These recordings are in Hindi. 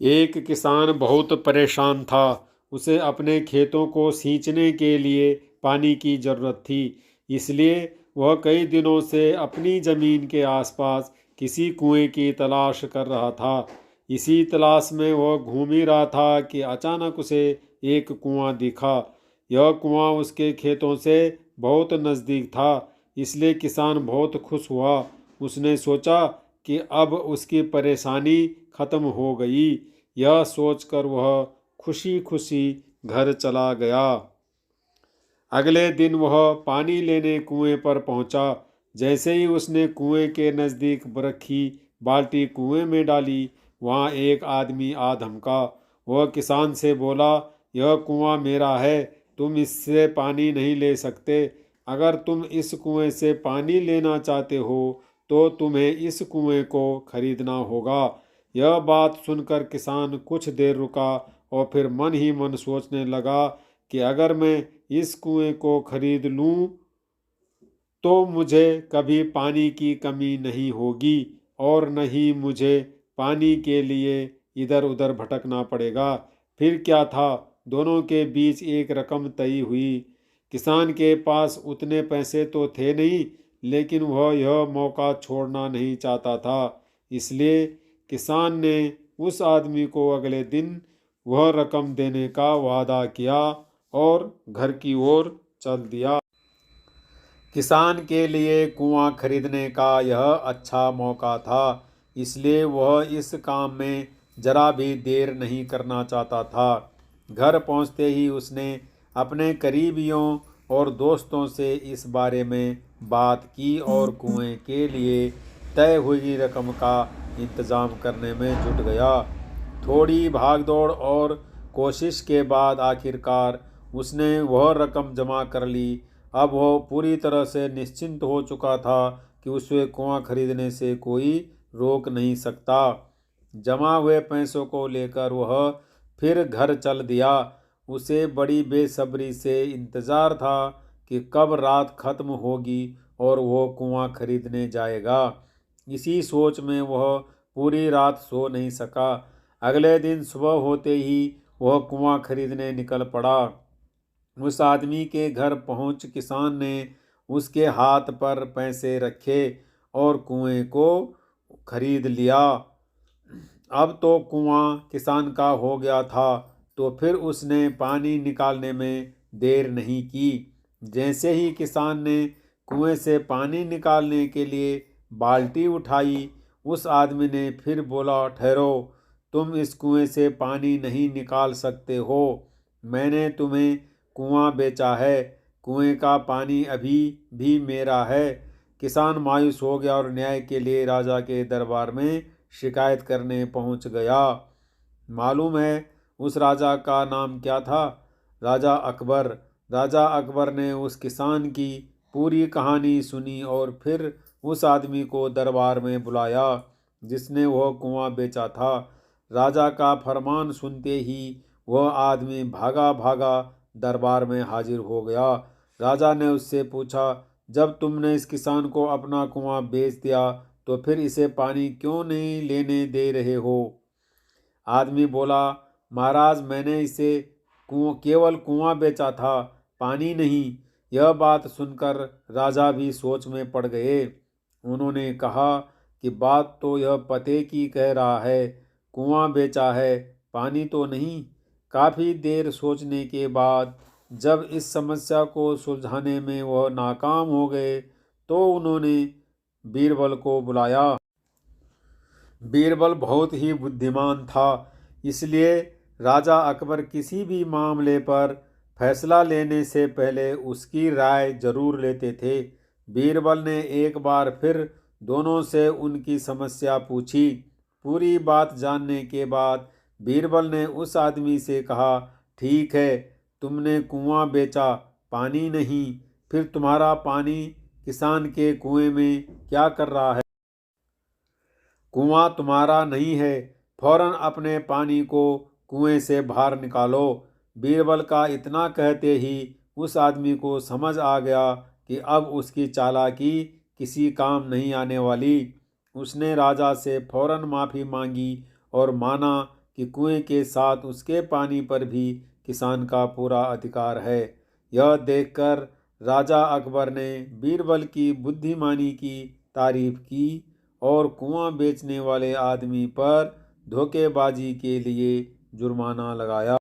एक किसान बहुत परेशान था। उसे अपने खेतों को सींचने के लिए पानी की ज़रूरत थी। इसलिए वह कई दिनों से अपनी ज़मीन के आसपास किसी कुएं की तलाश कर रहा था। इसी तलाश में वह घूम ही रहा था कि अचानक उसे एक कुआं दिखा। यह कुआं उसके खेतों से बहुत नज़दीक था, इसलिए किसान बहुत खुश हुआ। उसने सोचा कि अब उसकी परेशानी खत्म हो गई। यह सोचकर वह खुशी खुशी घर चला गया। अगले दिन वह पानी लेने कुएं पर पहुंचा। जैसे ही उसने कुएं के नज़दीक रखी बाल्टी कुएं में डाली, वहां एक आदमी आ धमका। वह किसान से बोला, यह कुआं मेरा है, तुम इससे पानी नहीं ले सकते। अगर तुम इस कुएं से पानी लेना चाहते हो तो तुम्हें इस कुएं को खरीदना होगा। यह बात सुनकर किसान कुछ देर रुका और फिर मन ही मन सोचने लगा कि अगर मैं इस कुएं को खरीद लूं तो मुझे कभी पानी की कमी नहीं होगी और न ही मुझे पानी के लिए इधर उधर भटकना पड़ेगा। फिर क्या था, दोनों के बीच एक रकम तय हुई। किसान के पास उतने पैसे तो थे नहीं, लेकिन वह यह मौका छोड़ना नहीं चाहता था। इसलिए किसान ने उस आदमी को अगले दिन वह रकम देने का वादा किया और घर की ओर चल दिया। किसान के लिए कुआं खरीदने का यह अच्छा मौका था, इसलिए वह इस काम में जरा भी देर नहीं करना चाहता था। घर पहुंचते ही उसने अपने करीबियों और दोस्तों से इस बारे में बात की और कुएं के लिए तय हुई रकम का इंतज़ाम करने में जुट गया। थोड़ी भागदौड़ और कोशिश के बाद आखिरकार उसने वह रकम जमा कर ली। अब वह पूरी तरह से निश्चिंत हो चुका था कि उसे कुआं खरीदने से कोई रोक नहीं सकता। जमा हुए पैसों को लेकर वह फिर घर चल दिया। उसे बड़ी बेसब्री से इंतज़ार था कि कब रात खत्म होगी और वह कुआं खरीदने जाएगा। इसी सोच में वह पूरी रात सो नहीं सका। अगले दिन सुबह होते ही वह कुआं खरीदने निकल पड़ा। उस आदमी के घर पहुंच किसान ने उसके हाथ पर पैसे रखे और कुएं को खरीद लिया। अब तो कुआं किसान का हो गया था, तो फिर उसने पानी निकालने में देर नहीं की। जैसे ही किसान ने कुएं से पानी निकालने के लिए बाल्टी उठाई, उस आदमी ने फिर बोला, ठहरो, तुम इस कुएं से पानी नहीं निकाल सकते हो। मैंने तुम्हें कुआं बेचा है, कुएं का पानी अभी भी मेरा है। किसान मायूस हो गया और न्याय के लिए राजा के दरबार में शिकायत करने पहुंच गया। मालूम है उस राजा का नाम क्या था? राजा अकबर। राजा अकबर ने उस किसान की पूरी कहानी सुनी और फिर उस आदमी को दरबार में बुलाया जिसने वह कुआं बेचा था। राजा का फरमान सुनते ही वह आदमी भागा भागा दरबार में हाजिर हो गया। राजा ने उससे पूछा, जब तुमने इस किसान को अपना कुआं बेच दिया तो फिर इसे पानी क्यों नहीं लेने दे रहे हो? आदमी बोला, महाराज, मैंने इसे केवल कुआं बेचा था, पानी नहीं। यह बात सुनकर राजा भी सोच में पड़ गए। उन्होंने कहा कि बात तो यह पते की कह रहा है, कुआं बेचा है, पानी तो नहीं। काफ़ी देर सोचने के बाद जब इस समस्या को सुलझाने में वह नाकाम हो गए तो उन्होंने बीरबल को बुलाया। बीरबल बहुत ही बुद्धिमान था, इसलिए राजा अकबर किसी भी मामले पर फैसला लेने से पहले उसकी राय जरूर लेते थे। बीरबल ने एक बार फिर दोनों से उनकी समस्या पूछी। पूरी बात जानने के बाद बीरबल ने उस आदमी से कहा, ठीक है, तुमने कुआं बेचा, पानी नहीं, फिर तुम्हारा पानी किसान के कुएं में क्या कर रहा है? कुआं तुम्हारा नहीं है, फौरन अपने पानी को कुएं से बाहर निकालो। बीरबल का इतना कहते ही उस आदमी को समझ आ गया कि अब उसकी चालाकी किसी काम नहीं आने वाली। उसने राजा से फौरन माफ़ी मांगी और माना कि कुएं के साथ उसके पानी पर भी किसान का पूरा अधिकार है। यह देखकर राजा अकबर ने बीरबल की बुद्धिमानी की तारीफ की और कुआं बेचने वाले आदमी पर धोखेबाजी के लिए जुर्माना लगाया।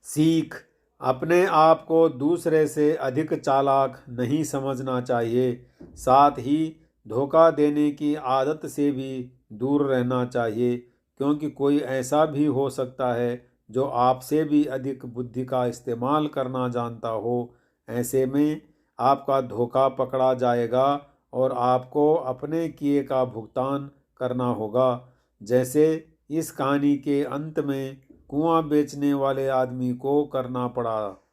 सीख: अपने आप को दूसरे से अधिक चालाक नहीं समझना चाहिए। साथ ही धोखा देने की आदत से भी दूर रहना चाहिए, क्योंकि कोई ऐसा भी हो सकता है जो आपसे भी अधिक बुद्धि का इस्तेमाल करना जानता हो। ऐसे में आपका धोखा पकड़ा जाएगा और आपको अपने किए का भुगतान करना होगा। जैसे इस कहानी के अंत में कुआं बेचने वाले आदमी को करना पड़ा।